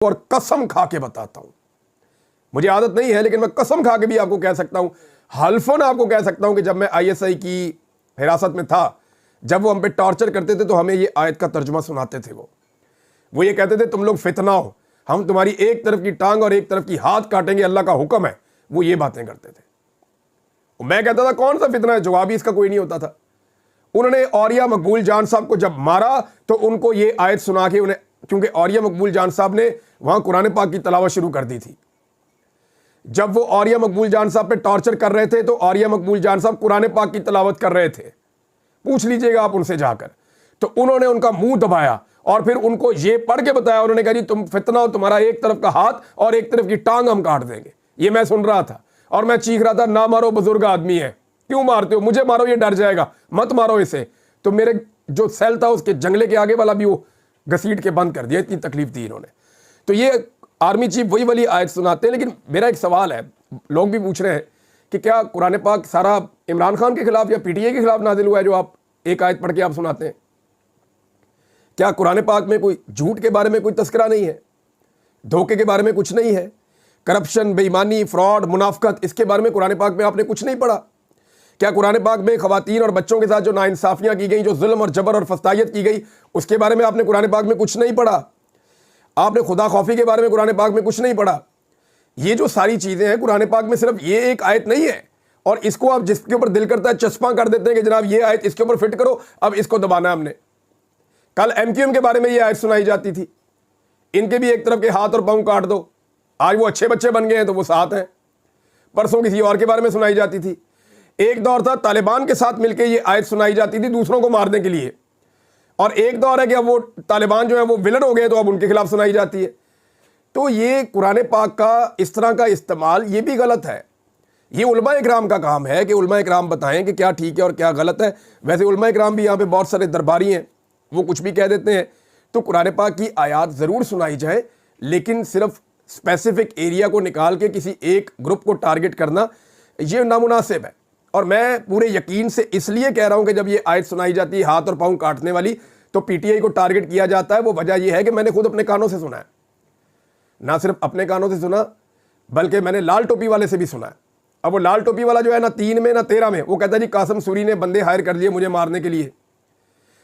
اور قسم کھا کے بتاتا ہوں, مجھے عادت نہیں ہے لیکن میں قسم کھا کے بھی آپ کو کہہ سکتا ہوں, حلفاً آپ کو کہہ سکتا ہوں کہ جب میں ISI کی حراست میں تھا, جب وہ ہم پہ ٹارچر کرتے تھے تو ہمیں یہ آیت کا ترجمہ سناتے تھے. وہ یہ کہتے تھے تم لوگ فتنہ ہو, ہم تمہاری ایک طرف کی ٹانگ اور ایک طرف کی ہاتھ کاٹیں گے, اللہ کا حکم ہے. وہ یہ باتیں کرتے تھے. میں کہتا تھا کون سا فتنہ ہے, جواب ہی اس کا کوئی نہیں ہوتا تھا. انہوں نے اوریہ مقبول جان صاحب کو جب مارا تو ان کو یہ آیت سنا کے انہیں, کیونکہ اوریہ مقبول جان صاحب نے وہاں قرآن پاک کی تلاوت شروع کر دی تھی. جب وہ اوریہ مقبول جان صاحب پہ ٹارچر کر رہے تھے تو اوریہ مقبول جان صاحب قرآن پاک کی تلاوت کر رہے تھے, پوچھ لیجئے گا آپ ان سے جا کر. تو انہوں نے ان کا منہ دبایا اور پھر ان کو یہ پڑھ کے بتایا. انہوں نے کہا جی تم فتنہ ہو, تمہارا ایک طرف کا ہاتھ اور ایک طرف کی ٹانگ ہم کاٹ دیں گے. یہ میں سن رہا تھا اور میں چیخ رہا تھا, نہ مارو, بزرگ آدمی ہے, کیوں مارتے ہو, مجھے مارو, یہ ڈر جائے گا, مت مارو اسے. تو میرے جو سیل تھا اس کے جنگلے کے آگے والا بھی وہ گھسیٹ کے بند کر دیا, اتنی تکلیف دی انہوں نے. تو یہ آرمی چیف وہی والی آیت سناتے ہیں. لیکن میرا ایک سوال ہے, لوگ بھی پوچھ رہے ہیں کہ کیا قرآن پاک سارا عمران خان کے خلاف یا PTI کے خلاف نازل ہوا ہے جو آپ ایک آیت پڑھ کے آپ سناتے ہیں؟ کیا قرآن پاک میں کوئی جھوٹ کے بارے میں کوئی تذکرہ نہیں ہے, دھوکے کے بارے میں کچھ نہیں ہے, کرپشن, بے ایمانی, فراڈ, منافقت, اس کے بارے میں قرآن پاک میں آپ نے کچھ نہیں پڑھا؟ کیا قرآن پاک میں خواتین اور بچوں کے ساتھ جو ناانصافیاں کی گئیں, جو ظلم اور جبر اور فسطائیت کی گئی, اس کے بارے میں آپ نے قرآن پاک میں کچھ نہیں پڑھا؟ آپ نے خدا خوفی کے بارے میں قرآن پاک میں کچھ نہیں پڑھا؟ یہ جو ساری چیزیں ہیں قرآن پاک میں صرف یہ ایک آیت نہیں ہے, اور اس کو آپ جس کے اوپر دل کرتا ہے چسپاں کر دیتے ہیں کہ جناب یہ آیت اس کے اوپر فٹ کرو, اب اس کو دبانا ہے ہم نے. کل MQM کے بارے میں یہ آیت سنائی جاتی تھی, ان کے بھی ایک طرف کے ہاتھ اور پاؤں کاٹ دو. آج وہ اچھے بچے بن گئے ہیں تو وہ ساتھ ہیں. پرسوں کسی اور کے بارے میں سنائی جاتی تھی. ایک دور تھا طالبان کے ساتھ مل کے یہ آیت سنائی جاتی تھی دوسروں کو مارنے کے لیے, اور ایک دور ہے کہ اب وہ طالبان جو ہے وہ ولن ہو گئے تو اب ان کے خلاف سنائی جاتی ہے. تو یہ قرآن پاک کا اس طرح کا استعمال یہ بھی غلط ہے. یہ علماء اکرام کا کام ہے کہ علماء اکرام بتائیں کہ کیا ٹھیک ہے اور کیا غلط ہے. ویسے علماء اکرام بھی یہاں پہ بہت سارے درباری ہیں, وہ کچھ بھی کہہ دیتے ہیں. تو قرآن پاک کی آیات ضرور سنائی جائے, لیکن صرف اسپیسیفک ایریا کو نکال کے کسی ایک گروپ کو ٹارگٹ کرنا یہ نامناسب ہے. اور میں پورے یقین سے اس لیے کہہ رہا ہوں کہ جب یہ آیت سنائی جاتی ہے ہاتھ اور پاؤں کاٹنے والی, تو PTI کو ٹارگٹ کیا جاتا ہے. وہ وجہ یہ ہے کہ میں نے خود اپنے کانوں سے سنا ہے, نہ صرف اپنے کانوں سے سنا بلکہ میں نے لال ٹوپی والے سے بھی سنا ہے. اب وہ لال ٹوپی والا جو ہے نہ 3 میں نہ 13 میں, وہ کہتا ہے جی قاسم سوری نے بندے ہائر کر لیے مجھے مارنے کے لیے.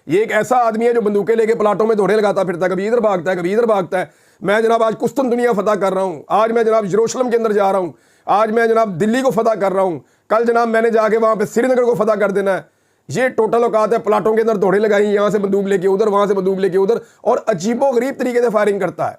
یہ ایک ایسا آدمی ہے جو بندوقیں لے کے پلاٹوں میں دوڑے لگاتا پھرتا ہے, کبھی ادھر بھاگتا ہے کبھی ادھر بھاگتا ہے. میں جناب آج قسطن دنیا فتح کر رہا ہوں, آج میں جناب یروشلم کے اندر جا رہا ہوں, آج میں جناب دلی کو فتح کر رہا ہوں, کل جناب میں نے جا کے وہاں پہ سری نگر کو فتح کر دینا ہے. یہ ٹوٹل اوقات ہے, پلاٹوں کے اندر دوڑے لگائی, یہاں سے بندوق لے کے ادھر, وہاں سے بندوق لے کے ادھر, اور عجیب و غریب طریقے سے فائرنگ کرتا ہے.